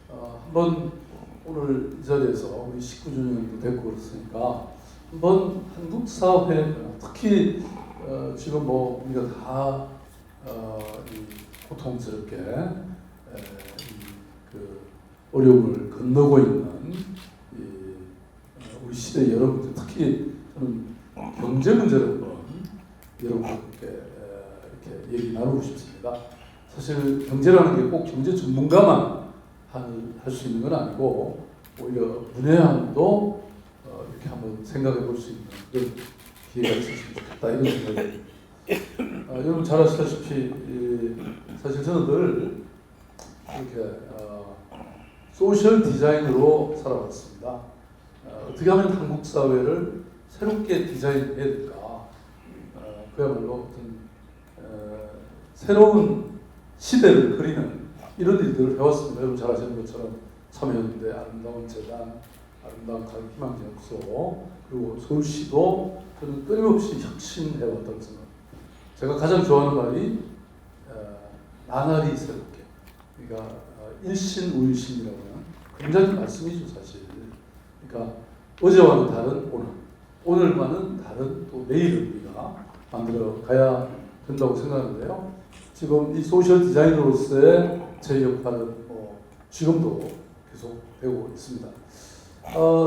한번 오늘 이 자리에서 우리 19주년도 됐고 그렇으니까 한번 한국 사회, 특히 지금 뭐 우리가 다 고통스럽게 그 어려움을 건너고 있는 우리 시대 여러분들, 특히 저는 경제 문제를 한번 여러분들께 이렇게 얘기 나누고 싶습니다. 사실 경제라는 게 꼭 경제 전문가만 할 수 있는 건 아니고 오히려 문외한도 이렇게 한번 생각해 볼 수 있는 그런 기회가 있었으면 좋겠다, 이런 생각이 여러분 잘 아시다시피 사실 저는 늘 이렇게 소셜 디자인으로 살아왔습니다. 어떻게 하면 한국 사회를 새롭게 디자인해야 될까, 그야말로 어떤 새로운 시대를 그리는 이런 일들을 해왔습니다. 여러분 잘 아시는 것처럼 참여연대, 아름다운 재단, 아름다운 희망연구소, 그리고 서울시도 저는 끊임없이 혁신해왔다고 생각합니다. 제가 가장 좋아하는 말이 나날이 새롭게, 그러니까 일신우일신이라고 하는 굉장히 말씀이죠, 사실. 그러니까 어제와는 다른 오늘, 오늘과는 다른 또 내일을 우리가 만들어 가야 된다고 생각하는데요. 지금 이 소셜 디자이너로서의 제 역할은 지금도 계속 되고 있습니다.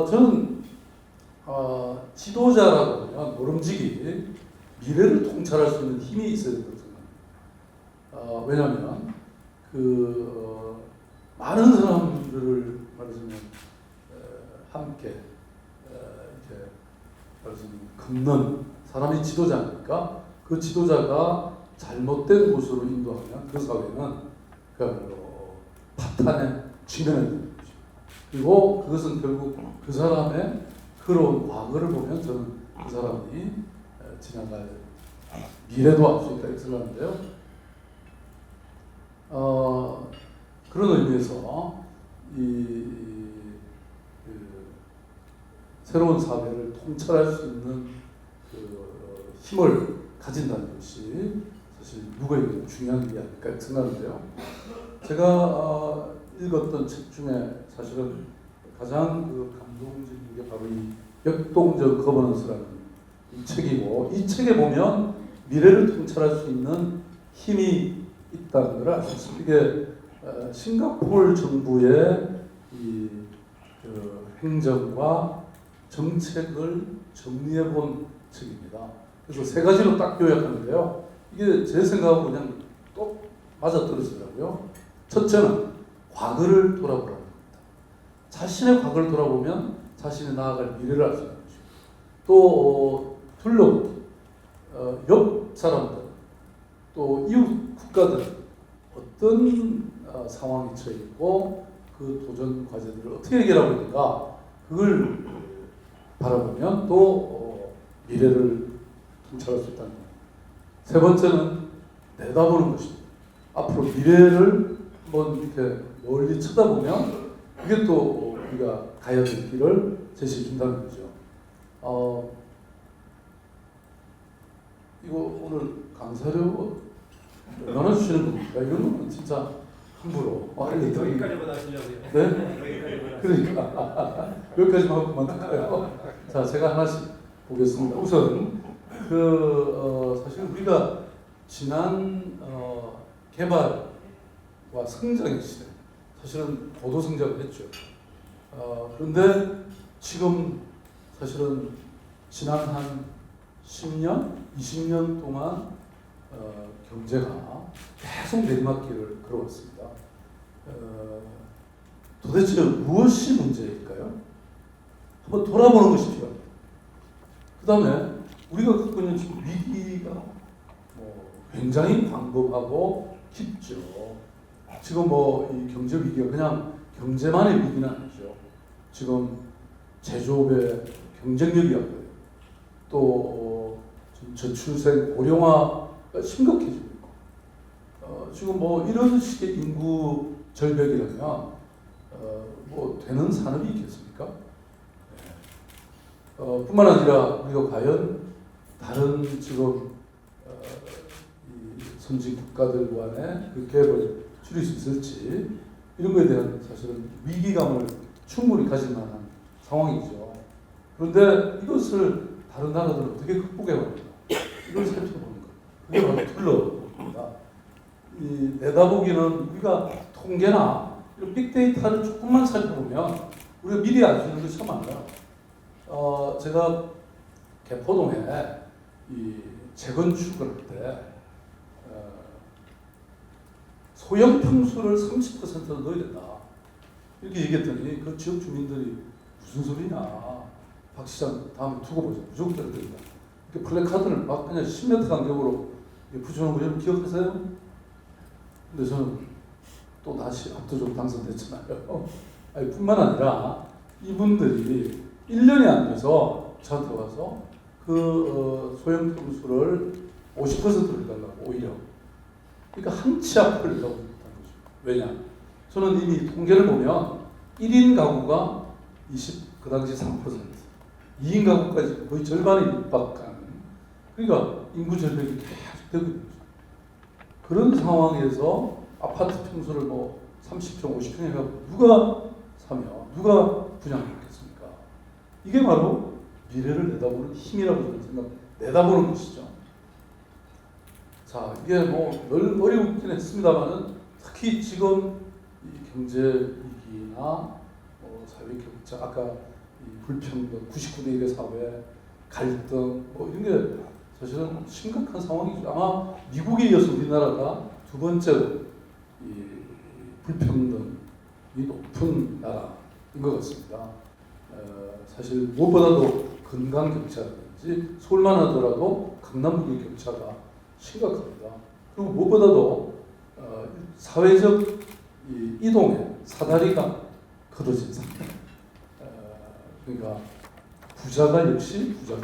저는 지도자라고 하면 모름지기 미래를 통찰할 수 있는 힘이 있어야 된다고 생각합니다. 왜냐하면 많은 사람들을 말하자면 함께 이렇게 말하자면 걷는 사람이 지도자니까 그 지도자가 잘못된 곳으로 인도하면 그 사회는 그야말로 파탄에 직면하게 되는 거죠. 그리고 그것은 결국 그 사람의 그런 과거를 보면 저는 그 사람이 지나갈 미래도 알 수 있다 이렇게 생각하는데요. 그런 의미에서 새로운 사회를 통찰할 수 있는 힘을 가진다는 것이 사실 누구에게 중요한 게 아닐까 생각하는데요. 제가 읽었던 책 중에 사실은 가장 감동적인 게 바로 이 역동적 거버넌스라는 이 책이고, 이 책에 보면 미래를 통찰할 수 있는 힘이 있다는 걸 알 수 있습니다. 이게 싱가포르 정부의 행정과 정책을 정리해 본 책입니다. 그래서 세 가지로 딱 요약하는데요. 이게 제 생각하고 그냥 또 맞아떨어지더라고요. 첫째는 과거를 돌아보라는 겁니다. 자신의 과거를 돌아보면 자신이 나아갈 미래를 알 수 있는 것이고, 또 둘러보기, 옆 사람들, 또 이웃 국가들 어떤 상황에 처해 있고 그 도전 과제들을 어떻게 해결하고 있는가, 그걸 바라보면 또 미래를 통찰할 수 있다는 겁니다. 세 번째는 내다보는 것입니다. 앞으로 미래를 한번 이렇게 멀리 쳐다보면 그게 또 우리가 가야 될 길을 제시해 준다는 거죠. 이거 오늘 강사료 얼마나 주시는 겁니까? 이런 건 진짜 함부로. 여기까지만 하시려고요. 네? 그러니까 여기까지만 하고 그만둘까요? 자, 제가 하나씩 보겠습니다. 우선 사실 우리가 지난 개발과 성장의 시대, 사실은 고도 성장을 했죠. 그런데 지금 사실은 지난 한 10년, 20년 동안 경제가 계속 내리막길을 걸어왔습니다. 도대체 무엇이 문제일까요? 한번 돌아보는 것이 필요합니다. 그 다음에 우리가 갖고 있는 지금 위기가 굉장히 광범하고 깊죠. 지금 이 경제 위기가 그냥 경제만의 위기는 아니죠. 지금 제조업의 경쟁력이 약해요. 또 저출생 고령화가 심각해지고 있고, 지금 이런 식의 인구 절벽이라면 되는 산업이 있겠습니까? 뿐만 아니라 우리가 과연 다른 지금 이 선진 국가들 간의 그 갭을 줄일 수 있을지, 이런 거에 대한 사실은 위기감을 충분히 가질 만한 상황이죠. 그런데 이것을 다른 나라들은 어떻게 극복해 왔는가? 이걸 살펴보는 것. 그게 바로 둘러봅니다. 이 내다보기는 우리가 통계나 이런 빅데이터를 조금만 살펴보면 우리가 미리 알 수 있는 것이 참 많아요. 제가 개포동에 이 재건축을 할 때 소형 평수를 30%로 넣어야 된다. 이렇게 얘기했더니 그 지역 주민들이 무슨 소리냐. 박 시장 다음에 두고 보자. 무조건 때려야 된다. 이렇게 플래카드를 막 그냥 10m 간격으로 붙여놓은 거 여러분 기억하세요? 근데 저는 또 다시 압도적으로 당선됐잖아요. 아니, 뿐만 아니라 이분들이 1년이 안 돼서 저한테 와서 그 소형 평수를 50%를 해달라고 오히려. 그러니까 한 치 앞을 내다보지 못한 거죠. 왜냐? 저는 이미 통계를 보면 1인 가구가 그 당시 3%, 2인 가구까지 거의 절반에 육박하는, 그러니까 인구 절벽이 계속 되고 있는 거죠. 그런 상황에서 아파트 평수를 뭐 30평, 50평 해가지고 누가 사며 누가 분양하겠습니까? 이게 바로 미래를 내다보는 힘이라고 저는 내다보는 것이죠. 자, 이게 뭐 늘 어렵긴 했습니다만은 특히 지금 이 경제 위기나 사회 격차, 아까 이 불평등, 99대 1의 사회, 갈등 뭐 이런 게 사실은 심각한 상황이죠. 아마 미국에 이어서 우리나라가 두 번째로 이 불평등이 높은 나라인 것 같습니다. 사실 무엇보다도 건강 격차라든지 서울만 하더라도 강남북의 격차가 심각합니다. 그리고 무엇보다도 사회적 이동의 사다리가 커져진 상태. 그러니까 부자가 역시 부자고,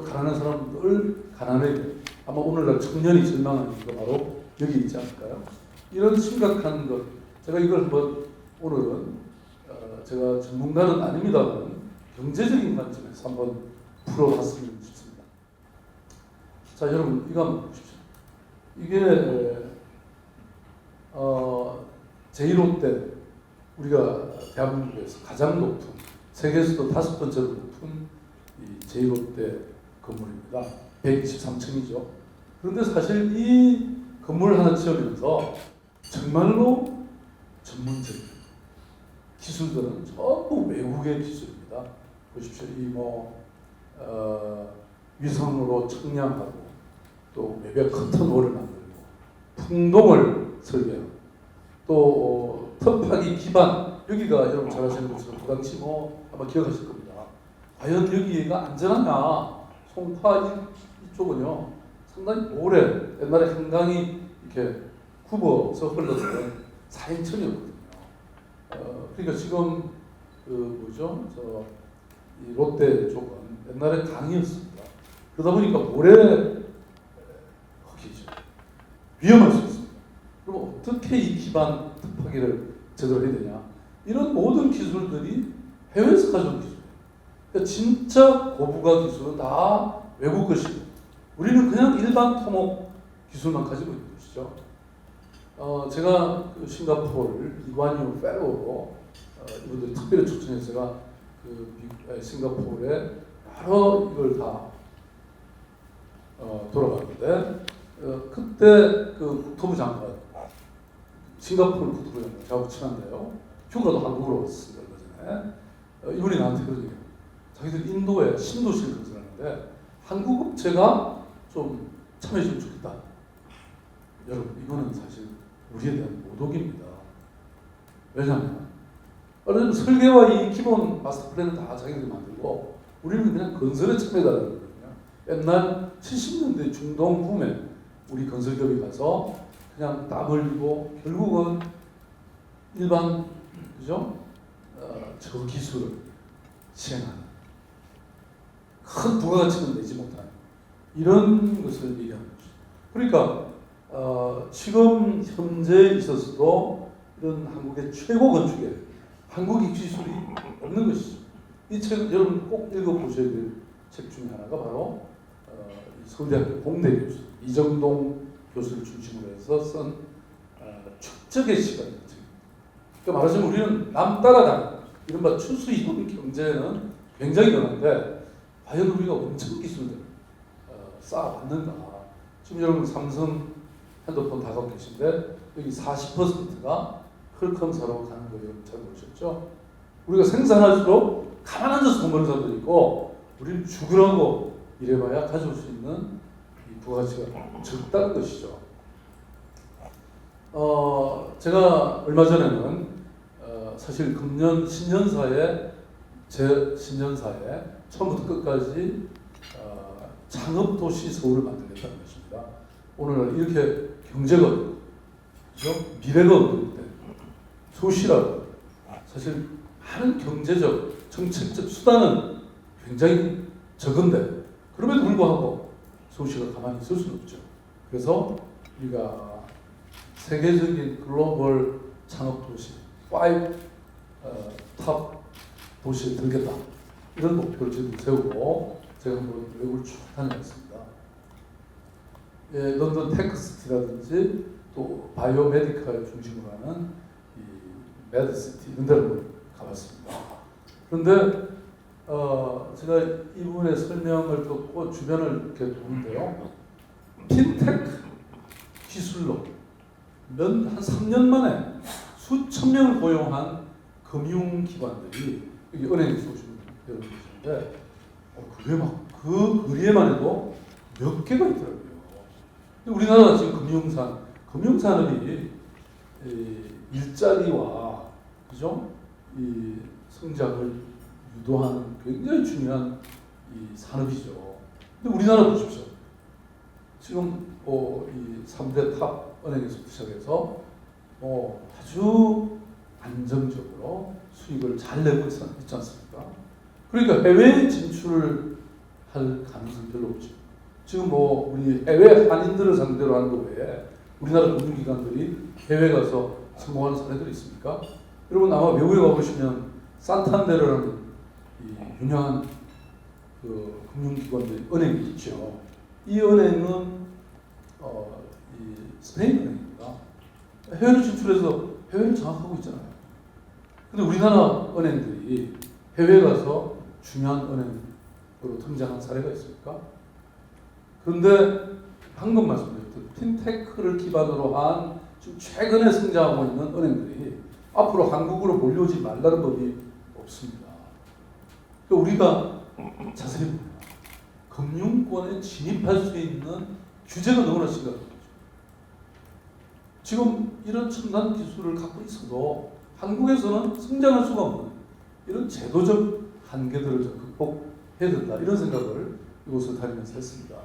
가난한 사람은 늘 가난해요. 아마 오늘날 청년이 절망하는 이유가 바로 여기 있지 않을까요? 이런 심각한 것, 제가 이걸 한번 오늘은 제가 전문가는 아닙니다만 경제적인 관점에서 한번 풀어봤으면 싶습니다. 자, 여러분 이거 한번 보십시오. 이게 제1호 때 우리가 대한민국에서 가장 높은, 세계에서도 5번째로 높은 이 제1호 때 건물입니다. 123층이죠. 그런데 사실 이 건물을 하나 지으면서 정말로 전문적인 기술들은 전부 외국의 기술입니다. 보십시오. 위성으로 측량하고 또 외벽 커튼홀을 만들고 풍동을 설계하고 또 텃파기 기반, 여기가 여러분 잘 아시는 것처럼 그 당시 아마 기억하실 겁니다. 과연 여기가 안전하냐? 송파 이쪽은요 상당히 오래 옛날에 한강이 이렇게 굽어서 흘렀던 사행천이었거든요. 그러니까 지금 이 롯데 쪽은 옛날에 강이었습니다. 그러다 보니까 모래 흙이죠. 위험할 수 있습니다. 그럼 어떻게 이 기반 덮하기를 제대로 해야 되냐? 이런 모든 기술들이 해외에서 가져온 기술이에요. 그러니까 진짜 고부가 기술은 다 외국 것이고 우리는 그냥 일반 토목 기술만 가지고 있는 것이죠. 제가 그 싱가포르를 이관유 펠로우로 이분들 특별히 초청해서 제가 싱가포르에 여러 이걸 다 돌아갔는데 그때 그 국토부 장관, 싱가포르 국토부 장관 저하고 친한데요. 휴가도 한국으로 왔습니다. 얼마 전에 이분이 나한테 그런 얘기예요. 자기들 인도에 신도시를 건설하는데 한국 업체가 좀 참여해주면 좋겠다. 여러분 이거는 사실 우리에 대한 모독입니다. 왜냐하면 설계와 이 기본 마스터 플랜은 다 자기들이 만들고 우리는 그냥 건설에 참여해달라는 거거든요. 옛날 70년대 중동 붐에 우리 건설기업이 가서 그냥 땀 흘리고 결국은 일반 저 기술을 시행하는 큰 부가가치는 내지 못하는 이런 것을 얘기하는 거죠. 그러니까 지금 현재에 있어서도 이런 한국의 최고 건축에 한국의 기술이 없는 것이죠. 이 책은 여러분 꼭 읽어보셔야 될 책 중에 하나가 바로 서울대학교 공대 교수 이정동 교수를 중심으로 해서 쓴 축적의 시간이라는 책입니다. 그러니까 말하자면 우리는 남 따라다니는 이른바 추수이동 경제는 굉장히 강한데 과연 우리가 원천 기술들 쌓아왔는가? 지금 여러분 삼성 핸드폰 다 갖고 계신데 여기 40%가 퀄컴사로 가는 거 여러분 잘 보셨죠? 우리가 생산할수록 가만 앉아서 돈 버는 사람도 있고 우리는 죽으라고 일해봐야 가져올 수 있는 이 부가가치가 적다는 것이죠. 제가 얼마 전에는 사실 금년 신년사에 제 신년사에 처음부터 끝까지 창업도시 서울을 만들겠다는 것입니다. 오늘날 이렇게 경제가 어렵고 그죠? 미래가 어려운데 소시라고 사실 많은 경제적 정책적 수단은 굉장히 적은데 그럼에도 불구하고 소시가 가만히 있을 수는 없죠. 그래서 우리가 세계적인 글로벌 창업도시 5 탑 도시에 들겠다 이런 목표를 지금 세우고 제가 한번 외국을 쭉 다녀왔습니다. 예, 런던 테크시티라든지 또 바이오메디컬 중심으로 하는 이 매드시티 이런 데를 가봤습니다. 그런데 제가 이분의 설명을 듣고 주변을 이렇게 보는데요. 핀테크 기술로 한 3년 만에 수천 명을 고용한 금융기관들이 여기 은행에서 오신 여러분 계시는데 그게 막 그 거리에만 해도 몇 개가 있더라고요. 우리나라 지금 금융산업이 일자리와 그죠? 이 성장을 유도하는 굉장히 중요한 이 산업이죠. 근데 우리나라 보십시오. 지금 이 3대 탑 은행에서 시작해서 아주 안정적으로 수익을 잘 내고 있지 않습니까? 그러니까 해외 진출을 할 가능성이 별로 없죠. 지금 우리 해외 한인들을 상대로 하는 거 외에 우리나라 금융기관들이 해외 가서 성공하는 사례들이 있습니까? 여러분 아마 외국에 가보시면 산탄데르라는 이 유명한 그 금융기관들 은행이 있죠. 이 은행은 이 스페인 은행입니다. 해외로 진출해서 해외를 장악하고 있잖아요. 근데 우리나라 은행들이 해외에 가서 중요한 은행으로 등장한 사례가 있습니까? 그런데 방금 말씀드렸던 핀테크를 기반으로 한 지금 최근에 성장하고 있는 은행들이 앞으로 한국으로 몰려오지 말라는 법이 없습니다. 그러니까 우리가 자세히 보면 금융권에 진입할 수 있는 규제가 너무나 심각한 거죠. 지금 이런 첨단 기술을 갖고 있어도 한국에서는 성장할 수가 없는 이런 제도적 한계들을 좀 극복해야 된다 이런 생각을 이곳을 다니면서 했습니다.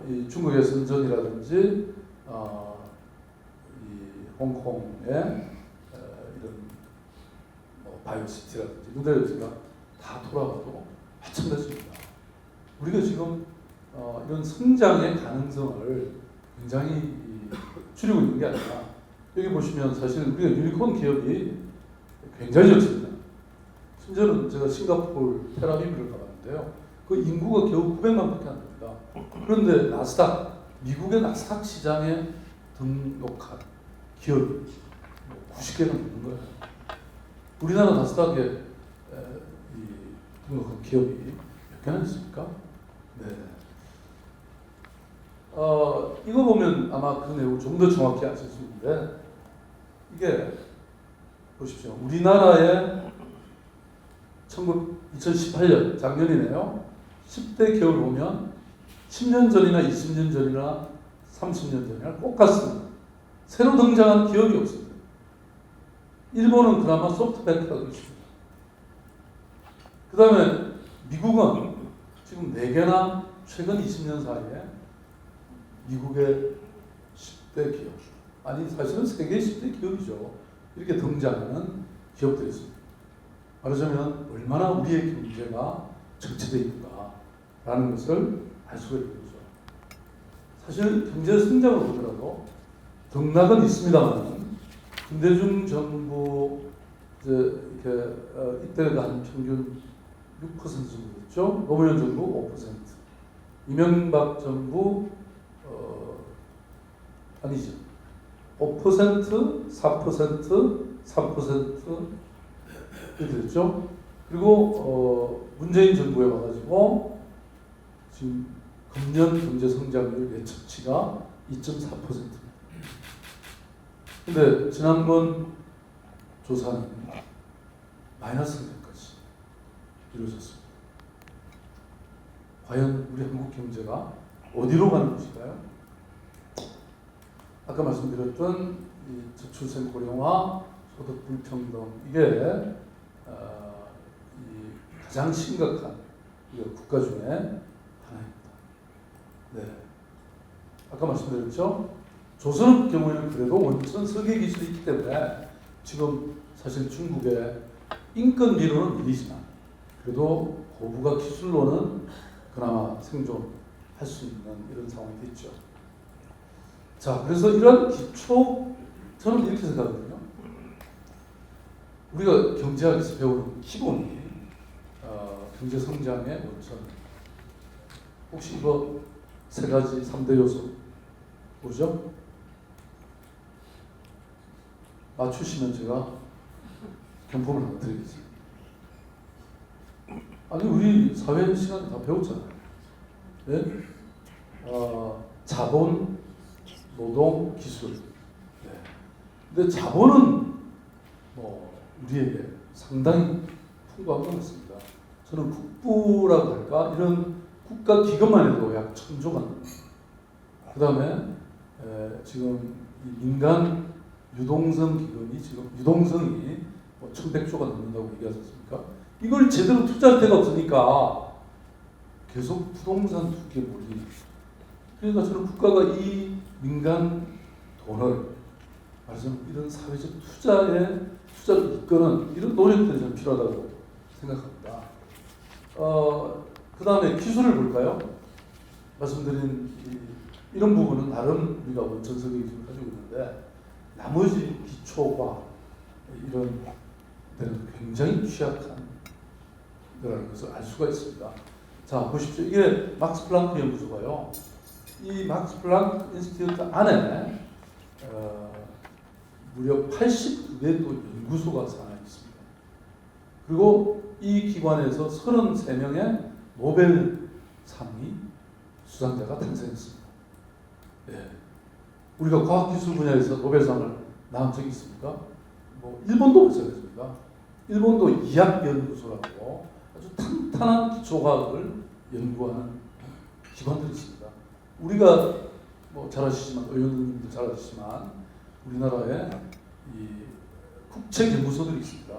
이 중국의深圳이라든지 이 홍콩의 이런 바이오시티라든지 이런 데를 제가 다 돌아가도 마찬가지입니다. 우리가 지금 이런 성장의 가능성을 굉장히 줄이고 있는 게 아니라 여기 보시면 사실 우리가 유니콘 기업이 굉장히 적습니다. 심지어는 제가 싱가포르 텔아비브를 가봤는데요. 그 인구가 겨우 900만 밖에 안 됩니다. 그런데 나스닥, 미국의 나스닥 시장에 등록한 기업이 90개가 넘는 거예요. 우리나라 나스닥에 등록한 기업이 몇 개나 있습니까? 네. 이거 보면 아마 그 내용을 좀 더 정확히 아실 수 있는데 이게 보십시오. 우리나라의 2018년 작년이네요. 10대 겨울 보면 10년 전이나 20년 전이나 30년 전이나 똑같습니다. 새로 등장한 기업이 없습니다. 일본은 그나마 소프트뱅크라고 있습니다. 그 다음에 미국은 지금 4개나 최근 20년 사이에 미국의 10대 기업, 아니 사실은 세계 10대 기업이죠. 이렇게 등장하는 기업들이 있습니다. 말하자면 얼마나 우리의 경제가 정체되어 있는가라는 것을 알 수가 있는 거죠. 사실 경제 성장을 보더라도 등락은 있습니다만 김대중 정부 이렇게 이때가 한 평균 6% 정도였죠. 노무현 정부 5%, 이명박 정부 아니죠. 5%, 4%, 3% 이렇게 됐죠. 그리고 문재인 정부에 와가지고 지금 금년 경제 성장률 예측치가 2.4%입니다. 근데 지난번 조사는 마이너스 성장까지 이루어졌습니다. 과연 우리 한국 경제가 어디로 가는 것일까요? 아까 말씀드렸던 이 저출생 고령화, 소득 불평등 이게 이 가장 심각한 국가 중에 하나입니다. 네, 아까 말씀드렸죠. 조선업 경우에는 그래도 원천 설계 기술이 있기 때문에 지금 사실 중국의 인건비로는 밀리지만 그래도 고부가 기술로는 그나마 생존할 수 있는 이런 상황이 됐죠. 자, 그래서 이런 기초, 저는 이렇게 생각하거든요. 우리가 경제학에서 배우는 기본이 경제 성장의 원천. 혹시 이거 세 가지 3대 요소 뭐죠? 맞추시면 제가 경품을 하나 드리겠습니다. 아니 우리 사회 시간에 다 배웠잖아요. 네? 자본, 노동, 기술. 네. 근데 자본은 뭐 우리에게 상당히 풍부한 것 같습니다. 저는 국부라고 할까 이런 국가 기금만 해도 약 1,000조가 넘습니다. 그 다음에 지금 이 민간 유동성 기금이 지금 유동성이 뭐 1,100조가 넘는다고 얘기하지 않습니까? 이걸 제대로 투자할 데가 없으니까 계속 부동산 투기에 몰리는. 그러니까 저는 국가가 이 민간 돈을 말하자면 이런 사회적 투자를 이끄는 이런 노력들이 좀 필요하다고 생각합니다. 그 다음에 기술을 볼까요? 말씀드린 이런 부분은 나름 우리가 원천적인 기술을 가지고 있는데 나머지 기초과학 이런 데는 굉장히 취약한 거라는 것을 알 수가 있습니다. 자, 보십시오. 이게 막스 플랑크 연구소가요. 이 막스 플랑크 인스티튜트 안에 무려 89개 또 연구소가 산하에 있습니다. 그리고 이 기관에서 33명의 노벨상이 수상자가 탄생했습니다. 예. 우리가 과학기술 분야에서 노벨상을 나온 적이 있습니까? 뭐 일본도 마찬가지입니다. 일본도 이학연구소라고 아주 탄탄한 기초과학을 연구하는 기관들이 있습니다. 우리가 뭐 잘 아시지만 의원님도 잘 아시지만 우리나라에 이 국책연구소들이 있습니다.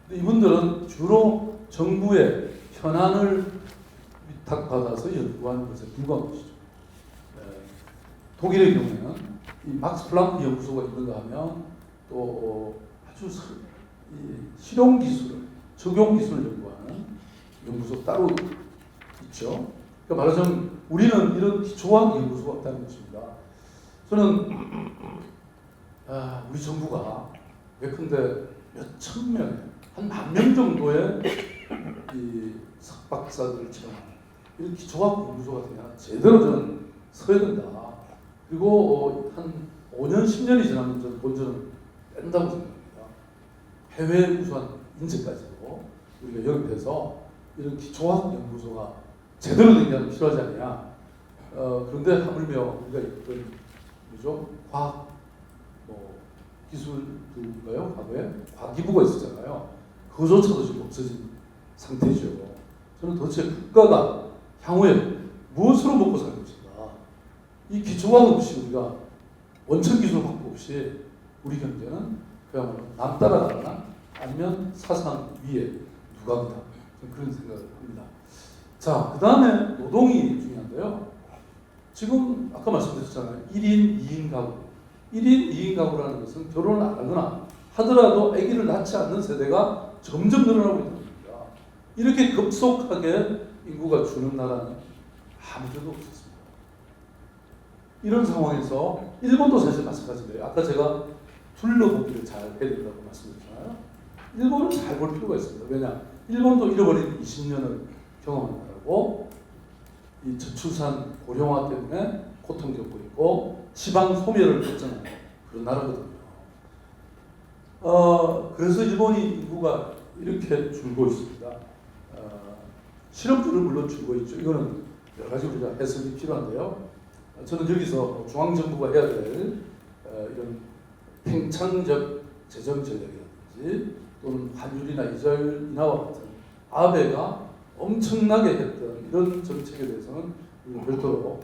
근데 이분들은 주로 정부의 현안을 위탁받아서 연구하는 것에 불과한 것이죠. 독일의 경우에는 이 막스 플랑크 연구소가 있는가 하면 또 아주 실용 기술을, 적용 기술을 연구하는 연구소 따로 있죠. 그러니까 말하자면 우리는 이런 기초과학 연구소가 없다는 것입니다. 저는 우리 정부가 예컨대 몇천 명, 한 10,000명 정도의 이 석박사들을 채용하는 이런 기초과학 연구소가 그냥 제대로 저는 서야 된다. 그리고 한 5년, 10년이 지나면 저는 본전은 뺀다고 생각합니다. 해외 우수한 인재까지도 우리가 영입해서 이런 기초과학 연구소가 제대로 된 게 필요하지 않냐. 그런데 하물며 우리가 있던 뭐죠? 과학 기술인가요? 과거에 과기부가 있었잖아요. 그조차도 지금 없어진 상태죠. 저는 도대체 국가가 향후에 무엇으로 먹고 살 것인가? 이 기초과학 없이 우리가 원천 기술 확보 없이 우리 경제는 그야말로 남 따라가거나 아니면 사상 위에 누가보다 그런 생각을 합니다. 자, 그 다음에 노동이 중요한데요. 지금 아까 말씀드렸잖아요. 1인 2인 가구. 1인 2인 가구라는 것은 결혼을 안 하거나 하더라도 아기를 낳지 않는 세대가 점점 늘어나고 있다는 겁니다. 이렇게 급속하게 인구가 주는 나라는 아무 데도 없었습니다. 이런 상황에서 일본도 사실 마찬가지인데요. 아까 제가 둘러보기를 잘 해야 된다고 말씀드렸잖아요. 일본을 잘 볼 필요가 있습니다. 왜냐? 일본도 잃어버린 20년을 경험한 나라고 이 저출산 고령화 때문에 고통 겪고 있고 지방 소멸을 겪잖아요. 그런 나라거든요. 그래서 일본이 인구가 이렇게 줄고 있습니다. 실업률은 물론 줄고 있죠. 이거는 여러 가지 우리가 해석이 필요한데요. 저는 여기서 중앙정부가 해야 될 이런 팽창적 재정 전략이라든지 또는 환율이나 이자율 인하와 같은 아베가 엄청나게 했던 이런 정책에 대해서는 우리가 별도로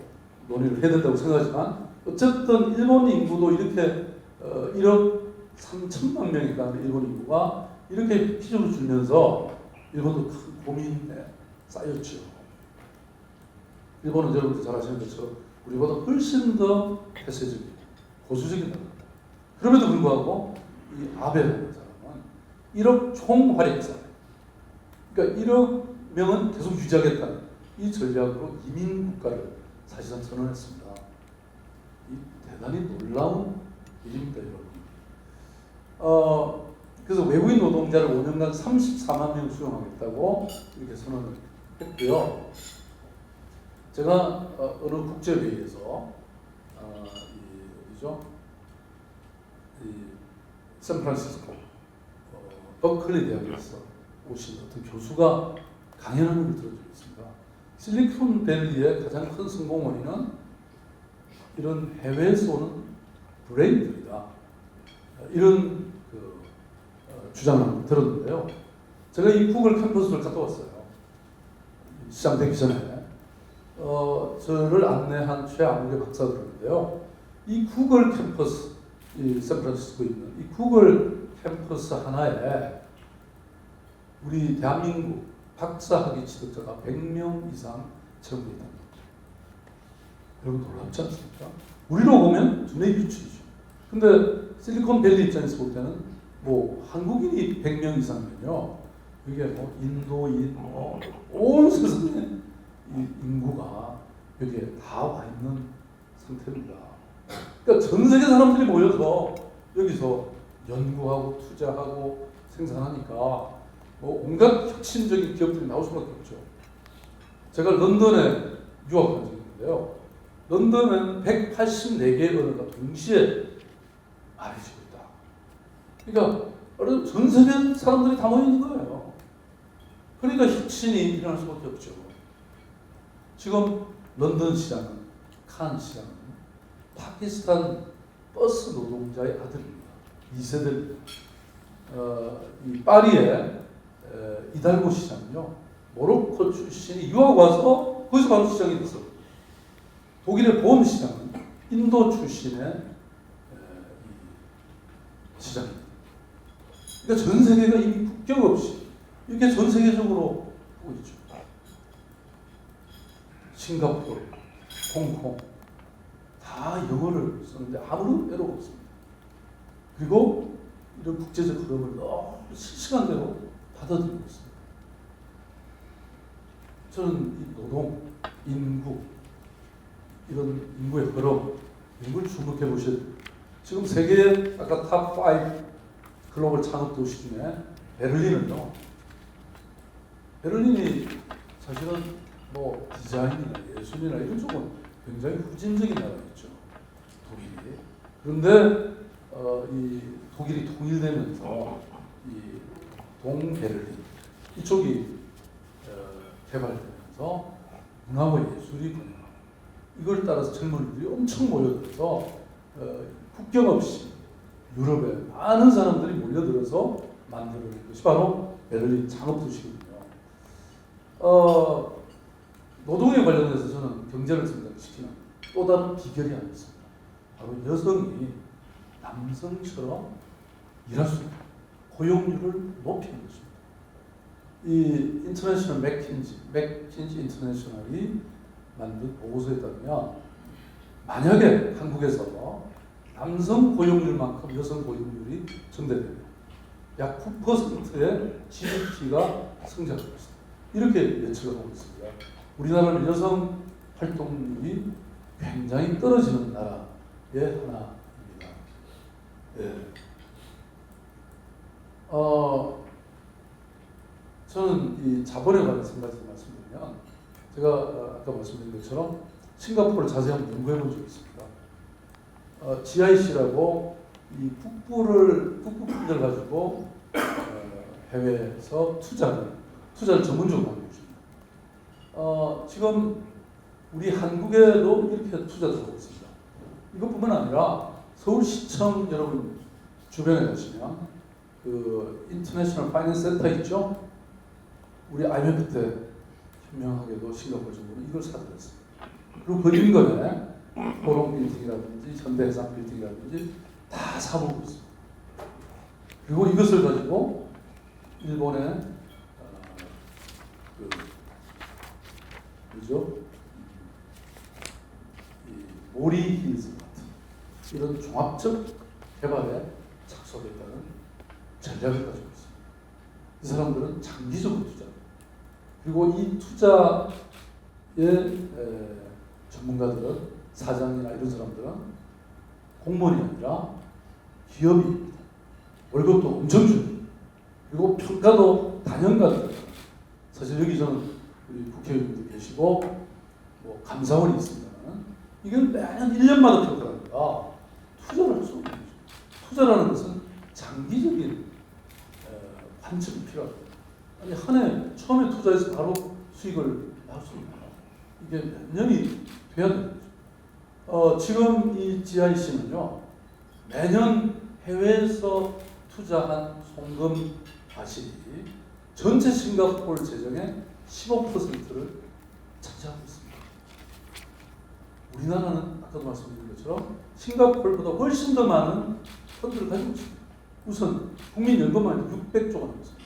논의를 해야 된다고 생각하지만 어쨌든 일본 인구도 이렇게 1억 3천만 명에 가는 일본 인구가 이렇게 획기적으로 줄면서 일본도 큰 고민에 쌓였죠. 일본은 여러분들 잘 아시는 것처럼 우리보다 훨씬 더 폐쇄적이고 보수적인 나라입니다. 그럼에도 불구하고 이 아베라는 사람은 1억 총활약사, 그러니까 1억 명은 계속 유지하겠다는 이 전략으로 이민 국가를 사실상 선언했습니다. 이 대단히 놀라운 일입니다, 여러분. 그래서 외국인 노동자를 5년간 34만 명 수용하겠다고 이렇게 선언을 했고요. 제가 어느 국제회의에서 어디죠? 샌프란시스코 버클리 대학에서 오신 어떤 교수가 강연하는 걸 들어주고 있습니다. 실리콘밸리의 가장 큰 성공 원인은 이런 해외에서 오는 브레인들이다. 이런 주장을 들었는데요. 제가 이 구글 캠퍼스를 갔다 왔어요. 시작되기 전에 저를 안내한 최아무개 박사들인데요. 이 구글 캠퍼스, 이 샌프란시스코에 있는 이 구글 캠퍼스 하나에 우리 대한민국 박사학위 취득자가 100명 이상 채용되어 있다. 여러분 놀랍지 않습니까? 우리로 보면 두뇌 유출이죠. 근데 실리콘밸리 입장에서 볼 때는 뭐 한국인이 100명 이상이면요, 이게 뭐 인도인, 온 세상에 이 인구가 여기에 다 와 있는 상태입니다. 그러니까 전 세계 사람들이 모여서 여기서 연구하고 투자하고 생산하니까 뭐 온갖 혁신적인 기업들이 나올 수밖에 없죠. 제가 런던에 유학을 한 적이 있는데요. 런던에는 184개의 언어가 동시에 말해지고 있다. 그러니까 전 세계 사람들이 다 모여 있는 거예요. 그러니까 혁신이 일어날 수밖에 없죠. 지금 런던 시장은, 칸 시장은 파키스탄 버스 노동자의 아들입니다. 2세대입니다. 이 파리의 이달고 시장은요, 모로코 출신이 유학 와서 거기서 바로 시장이 됐어요. 독일의 본 시장은 인도 출신의 시장입니다. 그러니까 전 세계가 이미 국경 없이 이렇게 전 세계적으로 보고 있죠. 싱가포르, 홍콩 다 영어를 쓰는데 아무런 애로가 없습니다. 그리고 이런 국제적 흐름을 너무 실시간대로 받아들이고 있습니다. 저는 이 노동, 인구, 이런 인구의 흐름, 이걸 주목해 보셔야 돼요. 지금 세계의 아까 탑5 글로벌 창업 도시 중에 베를린은요, 베를린이 사실은 뭐 디자인이나 예술이나 이런 쪽은 굉장히 후진적인 나라였죠, 독일이. 그런데 이 독일이 통일되면서 이 동베를린 이쪽이 개발되면서 문화와 예술이 번영하고, 이걸 따라서 젊은이들이 엄청 모여들어서 국경 없이 유럽에 많은 사람들이 몰려들어서 만드는 것이 바로 베를린 창업도시거든요. 노동에 관련해서 저는 경제를 성장시키는 또 다른 비결이 하나 있습니다. 바로 여성이 남성처럼 일할 수 있는 고용률을 높이는 것입니다. 이 인터내셔널 맥킨지 인터내셔널이 만든 보고서에 따르면 만약에 한국에서 남성 고용률만큼 여성 고용률이 증대되면 약 9%의 GDP가 성장하고 있습니다. 이렇게 예측을 하고 있습니다. 우리나라는 여성 활동률이 굉장히 떨어지는 나라의 하나입니다. 예. 저는 이 자본에 관해서 한 가지 말씀드리면, 제가 아까 말씀드린 것처럼 싱가포르를 자세히 한번 연구해 본 적이 있습니다. GIC라고 이 북부 펀드를 가지고 해외에서 투자를 전문적으로 하고 있습니다. 지금 우리 한국에도 이렇게 투자를 하고 있습니다. 이것뿐만 아니라 서울시청 여러분 주변에 가시면 그 인터내셔널 파이낸스 센터 있죠? 우리 IMF 때 현명하게도 싱가포르 정부는 이걸 사들였습니다. 그리고 그 인근에 포럼 빌딩이라든지 현대해상 빌딩이라든지 다 사보고 있습니다. 그리고 이것을 가지고 일본의 그죠? 이 모리 힐즈 같은 이런 종합적 개발에 착수하겠다는 전략을 가지고 있습니다. 이 사람들은 장기적으로 투자. 그리고 이 투자의 전문가들은 사장이나 이런 사람들은 공무원이 아니라 기업입니다. 월급도 엄청 줍니다. 그리고 평가도 단연가들. 사실 여기 저는 우리 국회의원도 계시고 뭐 감사원이 있습니다만 이건 매년 1년마다 평가를 합니다. 투자를 할 수 없는 거죠. 투자라는 것은 장기적인 관점이 필요합니다. 아니 한 해 처음에 투자해서 바로 수익을 날 수 있나? 이게 몇 년이 돼야 되는 거죠. 지금 이 GIC는요 매년 해외에서 투자한 송금 과실이 전체 싱가포르 재정의 15%를 차지하고 있습니다. 우리나라는 아까도 말씀드린 것처럼 싱가포르보다 훨씬 더 많은 펀드를 가지고 있습니다. 우선 국민연금만 600조가 넘습니다.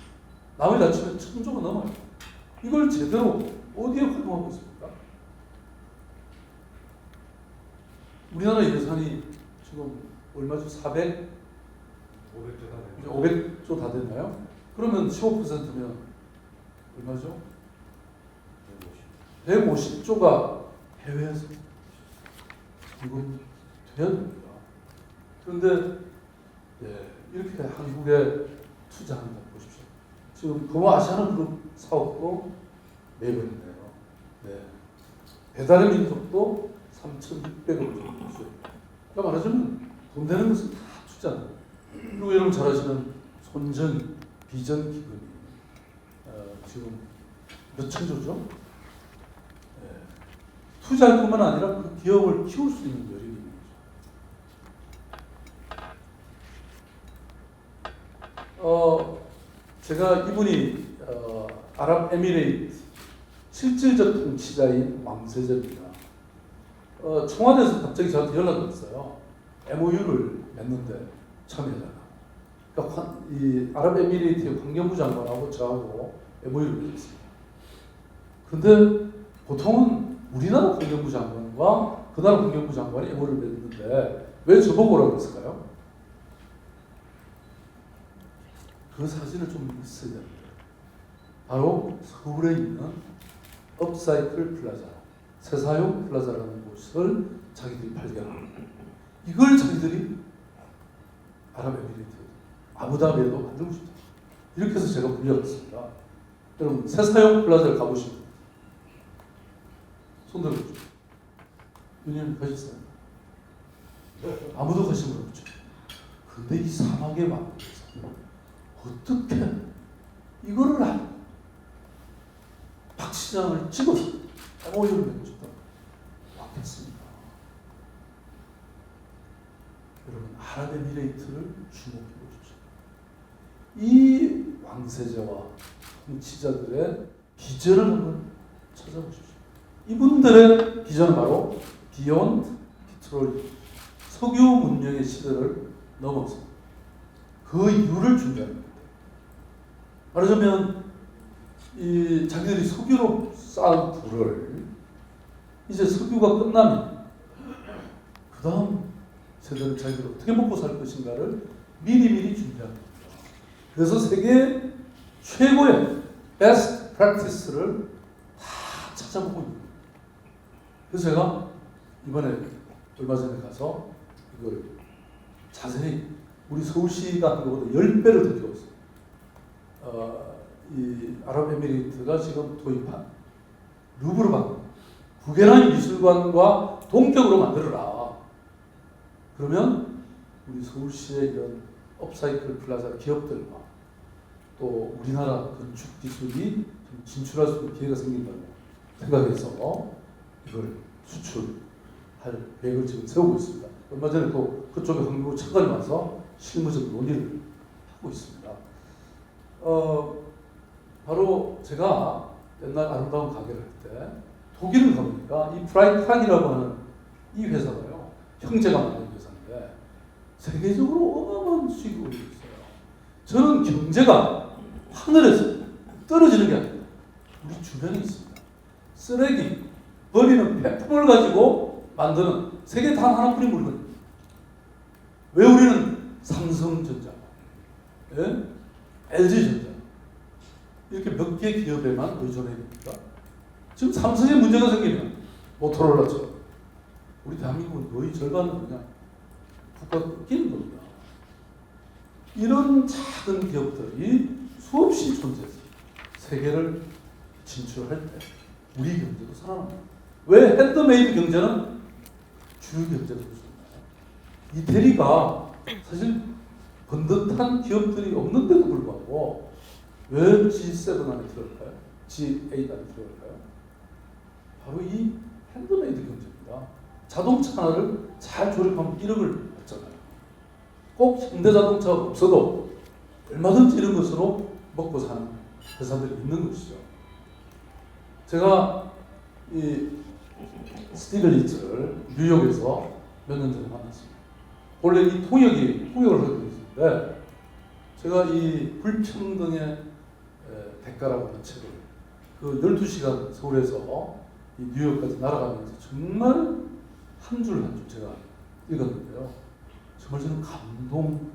나머지 다 치면 1000조가 넘어요. 이걸 제대로 어디에 활용하고 있습니까? 우리나라 예산이 지금 얼마죠? 500조 다 됐나요? 그러면 15%면 얼마죠? 150조가 해외에서 이거 돼야 됩니다. 그런데 이렇게 한국에 투자한다 보십시오. 지금 동아시아는 그룹 사업도 매번이네요. 배달의 민족도 3,600억 정도 수요. 그러니까 말하자면 돈 되는 것은 다 투자입니다. 그리고 여러분 잘 아시는 손전 비전 기금이 지금 몇 천조죠? 투자할 뿐만 아니라 그 기업을 키울 수 있는 여력이 있는 거죠. 제가 이분이 아랍에미레이트 실질적 통치자인 왕세자입니다. 청와대에서 갑자기 저한테 연락이 왔어요. MOU를 맺는데 참여해달라. 그러니까 이 아랍에미레이트의 환경부 장관하고 저하고 MOU를 맺었습니다. 그런데 보통은 우리나라 환경부 장관과 그 나라 환경부 장관이 MOU를 맺는데 왜 저보고 오라고 했을까요? 그 사진을 좀 있어야 됩니다. 바로 서울에 있는 업사이클 플라자, 새사용 플라자라는 곳을 자기들이 발견합니다. 이걸 자기들이 아랍에미리트, 아부다비에도 만들고 싶다. 이렇게 해서 제가 불려갔습니다. 여러분, 새사용 플라자를 가보시면 손 들어보죠. 윤희님 가셨어요? 아무도 가신 분 없죠. 근데 이 사막의 왕국에서 어떻게 이거를 박 시장을 찍어서 MOU를 맺고 싶다. 왔겠습니다. 여러분, 아랍에미레이트를 주목해 보십시오. 이 왕세자와 통치자들의 비전을 한번 찾아보십시오. 이분들의 비전은 바로 비욘드 피트롤, 석유 문명의 시대를 넘어서 그 이유를 준비하는 겁니다. 말하자면 이 자기들이 석유로 쌓은 부를 이제 석유가 끝나면 그 다음 세대는 자기들이 어떻게 먹고 살 것인가를 미리미리 준비합니다. 그래서 세계 최고의 베스트 프랙티스를 다 찾아보고 있는 거예요. 그래서 제가 이번에 얼마 전에 가서 이걸 자세히 우리 서울시가 한 것보다 10배를 더 키웠어요. 이 아랍에미리트가 지금 도입한 루브르 박물, 구겐하임 미술관과 동격으로 만들어라. 그러면 우리 서울시의 이런 업사이클 플라자 기업들과 또 우리나라 건축 기술이 좀 진출할 수 있는 기회가 생긴다고 생각해서 이걸 수출할 계획을 지금 세우고 있습니다. 얼마 전에 또 그쪽에 한국 차관이 와서 실무적 논의를 하고 있습니다. 바로 제가 옛날 아름다운 가게를 할 때 독일을 가보니까 이 프라이탄이라고 하는 이 회사가요, 형제가 만든 회사인데 세계적으로 어마어마한 수익을 올리고 있어요. 저는 경제가 하늘에서 떨어지는 게 아닙니다. 우리 주변에 있습니다. 쓰레기, 버리는 폐품을 가지고 만드는 세계 단 하나뿐인 물건입니다. 왜 우리는 삼성전자, 예? LG전자 이렇게 몇 개 기업에만 의존해야 됩니까? 지금 삼성에 문제가 생기면 모토로라처럼 우리 대한민국은 거의 절반은 그냥 국가가 끊기는 겁니다. 이런 작은 기업들이 수없이 존재해서 세계를 진출할 때 우리 경제도 살아납니다. 왜 핸드메이드 경제는 주류 경제가 될 수 있나요? 이태리가 사실 번듯한 기업들이 없는데도 불구하고 왜 G7 안에 들어갈까요? G8 안에 들어갈까요? 바로 이 핸드메이드 경제입니다. 자동차 하나를 잘 조립하면 1억을 받잖아요. 꼭 현대자동차가 없어도 얼마든지 이런 것으로 먹고 사는 회사들이 있는 것이죠. 제가 이 스티글리츠를 뉴욕에서 몇 년 전에 만났습니다. 원래 이 통역을 하고 있는데 제가 이 불평등의 대가라고 하는 책을 그 12시간 서울에서 이 뉴욕까지 날아가면서 정말 한 줄 한 줄 제가 읽었는데요. 정말 저는 감동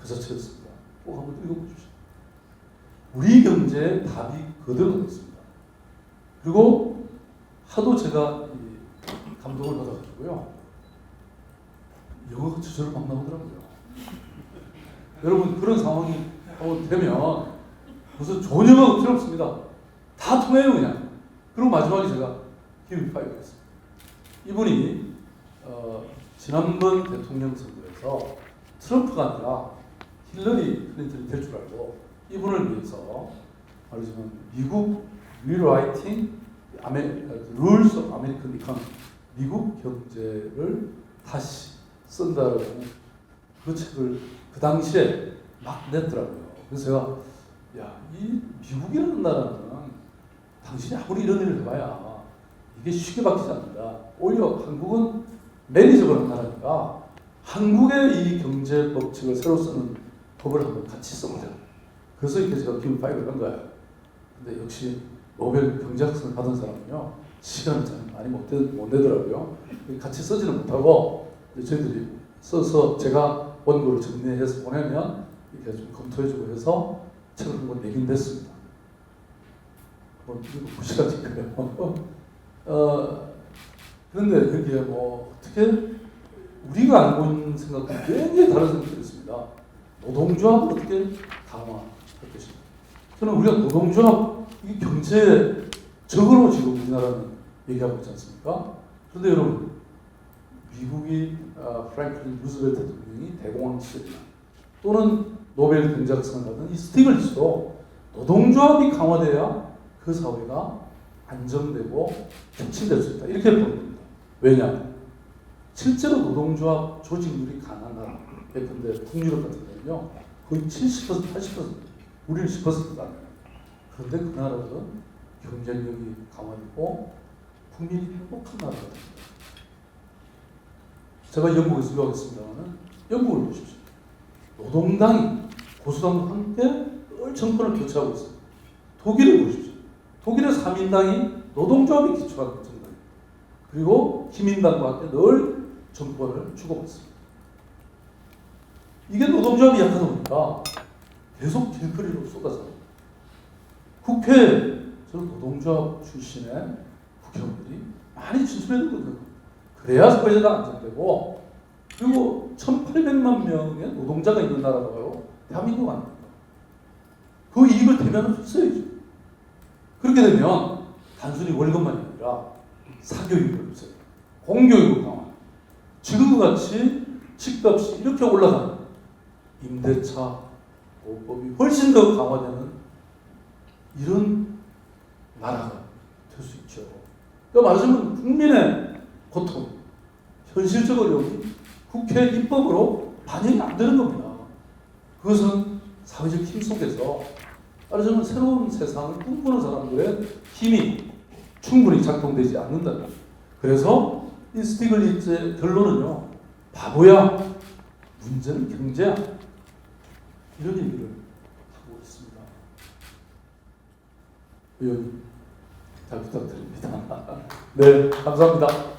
그 자체였습니다. 꼭 한번 읽어보십시오. 우리 경제의 답이 그대로 있습니다. 그리고 하도 제가 이 감동을 받아가지고요. 영어가 저절로 막 나오더라고요. 여러분 그런 상황이 되면 무슨 좋은 영어가 필요 없습니다. 다 통해요 그냥. 그리고 마지막에 제가 기회 파이브를 했습니다. 이분이 지난번 대통령 선거에서 트럼프가 아니라 힐러리 클린턴이 될 줄 알고 이분을 위해서 말하자면 미국 Rewriting Rules of American Economy 미국 경제를 다시 쓴다라고 그 책을 그 당시에 막 냈더라고요. 그래서 제가 이 미국이라는 나라는 당신이 아무리 이런 일을 해봐야 이게 쉽게 바뀌지 않는다. 오히려 한국은 매니저블한 나라니까 한국의 이 경제 법칙을 새로 쓰는 법을 한번 같이 써보자. 그래서 이렇게 제가 기후 파이브를 한 거예요. 근데 역시 노벨 경제학상을 받은 사람은요 시간을 잘 많이 못 내더라고요. 같이 쓰지는 못하고 저희들이 써서 제가 원고를 정리해서 보내면 이렇게 좀 검토해주고 해서 책을 한번 내긴 됐습니다. 한번 읽어보시라니까요. 그런데 여기에 뭐 어떻게 우리가 알고 있는 생각과 굉장히 다른 생각들이 있습니다. 노동조합을 어떻게 강화할 것인가. 저는 우리가 노동조합 이 경제적으로 지금 우리나라는 얘기하고 있지 않습니까? 그런데 여러분 미국이 프랭클린 루즈벨트 대통령이 대공황 시절 또는 노벨 경제학상을 받은 이 스티글리츠도 노동조합이 강화돼야 그 사회가 안정되고 혁신될 수 있다. 이렇게 보는 겁니다. 왜냐? 실제로 노동조합 조직률이 강한 나라, 예컨대 북유럽 같은 데는요 거의 70%, 80%, 우리는 10%도 안 돼요. 그런데 그 나라들은 경쟁력이 강화되고 국민이 행복한 나라가 됩니다. 제가 영국에서 유학했습니다만 영국을 보십시오. 노동당이 보수당과 함께 늘 정권을 교체하고 있습니다. 독일을 보십시오. 독일의 3인당이 노동조합이 기초한 정당입니다. 그리고 기민당과 함께 늘 정권을 주고받습니다. 이게 노동조합이 약하다 보니까 계속 길거리로 쏟아져요. 국회에 저는 노동조합 출신의 국회의원들이 많이 진출해야 되거든요. 그래야 사회가 안정되고 그리고 1,800만 명의 노동자가 있는 나라가 바로 대한민국 아닙니까? 그 이익을 대면할 수 있어야죠. 그렇게 되면 단순히 월급만이 아니라 사교육을 없애요. 공교육을 강화. 지금과 같이 집값이 이렇게 올라가는 임대차 보호법이 훨씬 더 강화되는 이런 나라가 될 수 있죠. 그러니까 말하자면 국민의 고통, 현실적으로 여기 국회 입법으로 반영이 안 되는 겁니다. 그것은 사회적 힘 속에서 말하자면 새로운 세상을 꿈꾸는 사람들의 힘이 충분히 작동되지 않는다. 그래서 이 스티글리츠의 결론은요, 바보야, 문제는 경제야, 이런 얘기를 하고 있습니다. 의원님 잘 부탁드립니다. 네, 감사합니다.